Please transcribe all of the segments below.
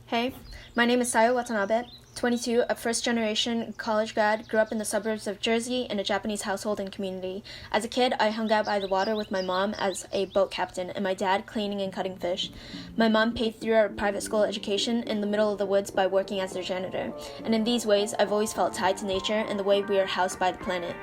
Hey, my name is Sayo Watanabe, 22, a first-generation college grad, grew up in the suburbs of Jersey in a Japanese household and community. As a kid, I hung out by the water with my mom as a boat captain and my dad cleaning and cutting fish. My mom paid through our private school education in the middle of the woods by working as their janitor, and in these ways, I've always felt tied to nature and the way we are housed by the planet.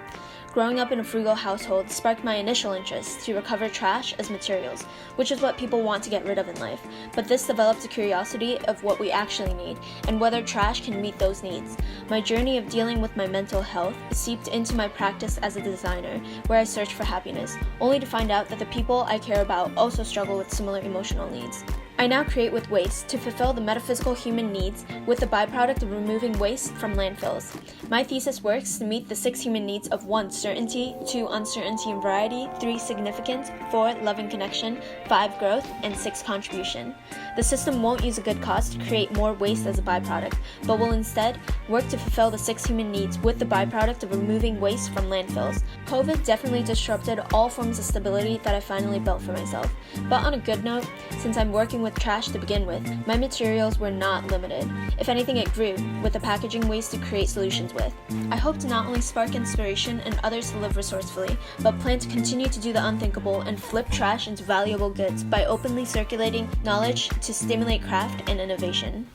Growing up in a frugal household sparked my initial interest to recover trash as materials, which is what people want to get rid of in life, but this developed a curiosity of what we actually need and whether trash can meet those needs. My journey of dealing with my mental health seeped into my practice as a designer, where I searched for happiness, only to find out that the people I care about also struggle with similar emotional needs. I now create with waste to fulfill the metaphysical human needs with the byproduct of removing waste from landfills. My thesis works to meet the 6 human needs of 1. Certainty, 2. Uncertainty and variety, 3. Significance, 4. Love and connection, 5. Growth, and 6. Contribution. The system won't use a good cause to create more waste as a byproduct, but will instead work to fulfill the 6 human needs with the byproduct of removing waste from landfills. COVID definitely disrupted all forms of stability that I finally built for myself. But on a good note, since I'm working with trash to begin with, my materials were not limited. If anything, it grew, with the packaging waste to create solutions with. I hope to not only spark inspiration and others to live resourcefully, but plan to continue to do the unthinkable and flip trash into valuable goods by openly circulating knowledge to stimulate craft and innovation.